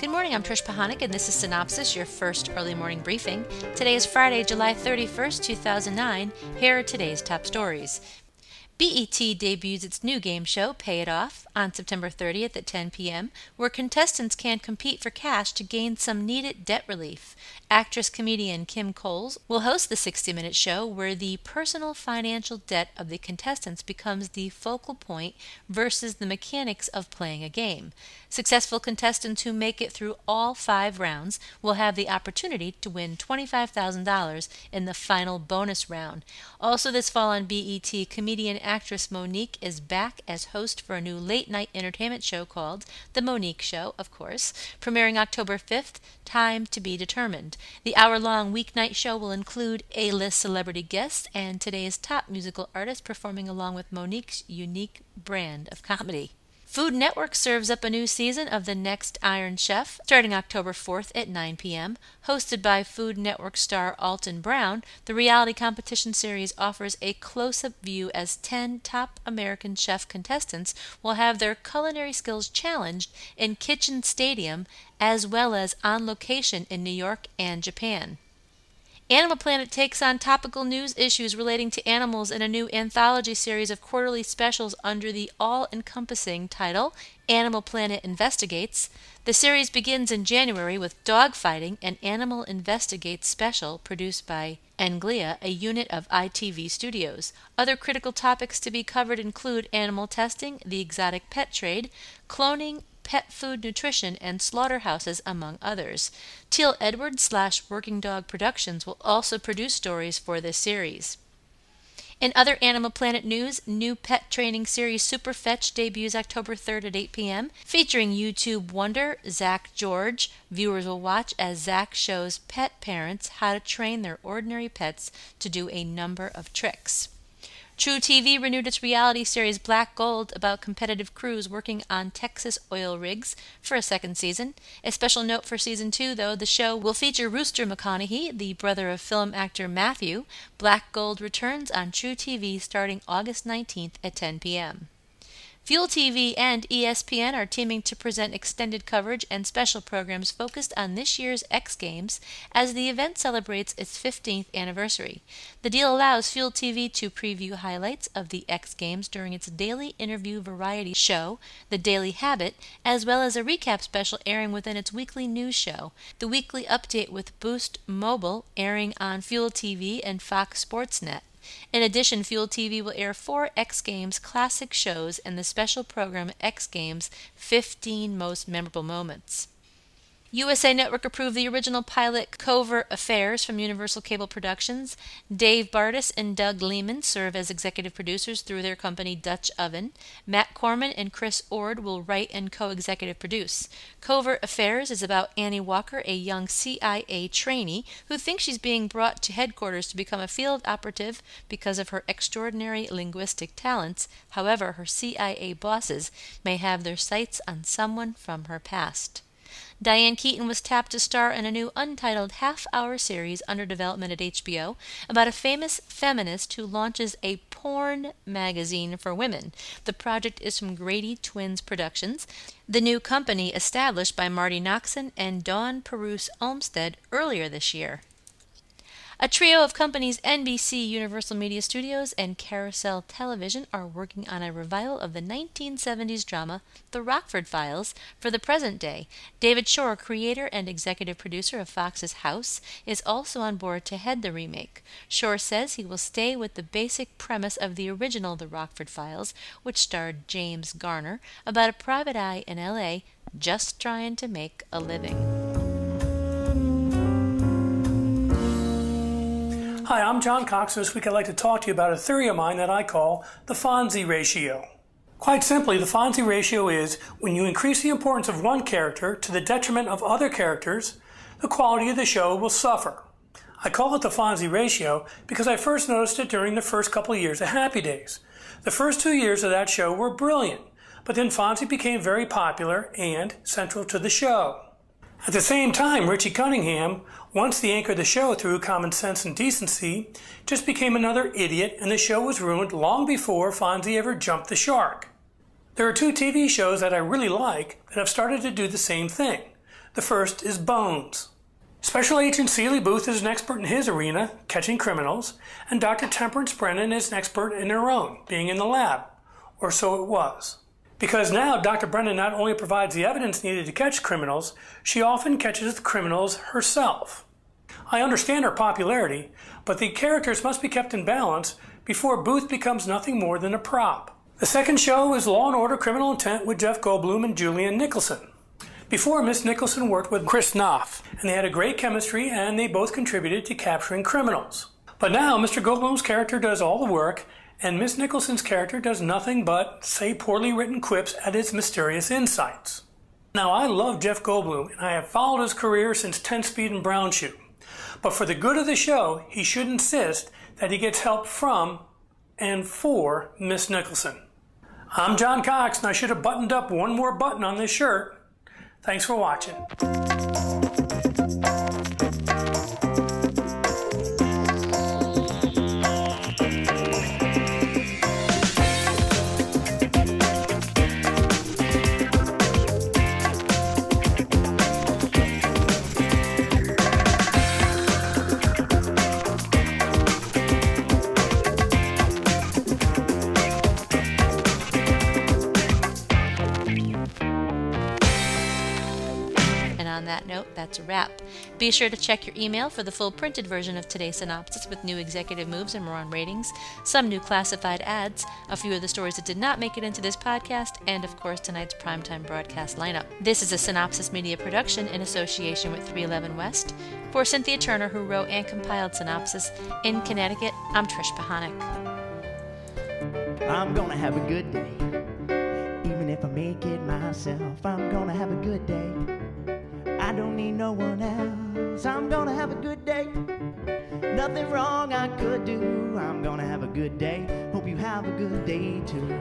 Good morning, I'm Trish Pahanik, and this is Cynopsis, your first early morning briefing. Today is Friday, July 31st, 2009. Here are today's top stories. BET debuts its new game show, Pay It Off, on September 30th at 10 p.m., where contestants can compete for cash to gain some needed debt relief. Actress-comedian Kim Coles will host the 60-minute show, where the personal financial debt of the contestants becomes the focal point versus the mechanics of playing a game. Successful contestants who make it through all 5 rounds will have the opportunity to win $25,000 in the final bonus round. Also this fall on BET, comedian actress Monique is back as host for a new late-night entertainment show called The Monique Show, of course, premiering October 5th, time to be determined. The hour-long weeknight show will include A-list celebrity guests and today's top musical artists performing along with Monique's unique brand of comedy. Food Network serves up a new season of The Next Iron Chef, starting October 4th at 9 p.m. Hosted by Food Network star Alton Brown, the reality competition series offers a close-up view as 10 top American chef contestants will have their culinary skills challenged in Kitchen Stadium as well as on location in New York and Japan. Animal Planet takes on topical news issues relating to animals in a new anthology series of quarterly specials under the all-encompassing title Animal Planet Investigates. The series begins in January with Dogfighting, an Animal Investigates special produced by Anglia, a unit of ITV Studios. Other critical topics to be covered include animal testing, the exotic pet trade, cloning, pet food nutrition, and slaughterhouses, among others. Teal Edwards / Working Dog Productions will also produce stories for this series. In other Animal Planet news, new pet training series Super Fetch debuts October 3rd at 8 p.m. Featuring YouTube wonder Zach George, viewers will watch as Zach shows pet parents how to train their ordinary pets to do a number of tricks. True TV renewed its reality series Black Gold about competitive crews working on Texas oil rigs for a second season. A special note for season 2, though, the show will feature Rooster McConaughey, the brother of film actor Matthew. Black Gold returns on True TV starting August 19th at 10 p.m. Fuel TV and ESPN are teaming to present extended coverage and special programs focused on this year's X Games as the event celebrates its 15th anniversary. The deal allows Fuel TV to preview highlights of the X Games during its daily interview variety show, The Daily Habit, as well as a recap special airing within its weekly news show. The weekly update with Boost Mobile airing on Fuel TV and Fox Sports Net. In addition, Fuel TV will air 4 X Games classic shows and the special program X Games 15 Most Memorable Moments. USA Network approved the original pilot Covert Affairs from Universal Cable Productions. Dave Bardis and Doug Lehman serve as executive producers through their company Dutch Oven. Matt Corman and Chris Ord will write and co-executive produce. Covert Affairs is about Annie Walker, a young CIA trainee who thinks she's being brought to headquarters to become a field operative because of her extraordinary linguistic talents. However, her CIA bosses may have their sights on someone from her past. Diane Keaton was tapped to star in a new untitled half-hour series under development at HBO about a famous feminist who launches a porn magazine for women. The project is from Grady Twins Productions, the new company established by Marty Noxon and Dawn Perouse Olmsted earlier this year. A trio of companies, NBC, Universal Media Studios, and Carousel Television, are working on a revival of the 1970s drama The Rockford Files for the present day. David Shore, creator and executive producer of Fox's House, is also on board to head the remake. Shore says he will stay with the basic premise of the original The Rockford Files, which starred James Garner, about a private eye in L.A. just trying to make a living. Hi, I'm John Cox, and this week I'd like to talk to you about a theory of mine that I call the Fonzie ratio. Quite simply, the Fonzie ratio is when you increase the importance of one character to the detriment of other characters, the quality of the show will suffer. I call it the Fonzie ratio because I first noticed it during the first couple of years of Happy Days. The first 2 years of that show were brilliant, but then Fonzie became very popular and central to the show. At the same time, Richie Cunningham, once the anchor of the show through Common Sense and Decency, just became another idiot, and the show was ruined long before Fonzie ever jumped the shark. There are 2 TV shows that I really like that have started to do the same thing. The first is Bones. Special Agent Seeley Booth is an expert in his arena, catching criminals, and Dr. Temperance Brennan is an expert in her own, being in the lab, or so it was. Because now Dr. Brennan not only provides the evidence needed to catch criminals, she often catches the criminals herself. I understand her popularity, but the characters must be kept in balance before Booth becomes nothing more than a prop. The second show is Law & Order Criminal Intent with Jeff Goldblum and Julianne Nicholson. Before, Miss Nicholson worked with Chris Knopf, and they had a great chemistry and they both contributed to capturing criminals. But now Mr. Goldblum's character does all the work, and Miss Nicholson's character does nothing but say poorly written quips at his mysterious insights. Now, I love Jeff Goldblum, and I have followed his career since 10 Speed and Brown Shoe. But for the good of the show, he should insist that he gets help from and for Miss Nicholson. I'm John Cox, and I should have buttoned up one more button on this shirt. Thanks for watching. On that note, that's a wrap. Be sure to check your email for the full printed version of today's synopsis with new executive moves and more on ratings, some new classified ads, a few of the stories that did not make it into this podcast, and of course tonight's primetime broadcast lineup. This is a Cynopsis Media production in association with 311 West. For Cynthia Turner, who wrote and compiled Cynopsis, in Connecticut, I'm Trish Pahanik. I'm gonna have a good day. Even if I make it myself, I'm gonna have a good day. I don't need no one else. I'm gonna have a good day. Nothing wrong I could do. I'm gonna have a good day. Hope you have a good day too.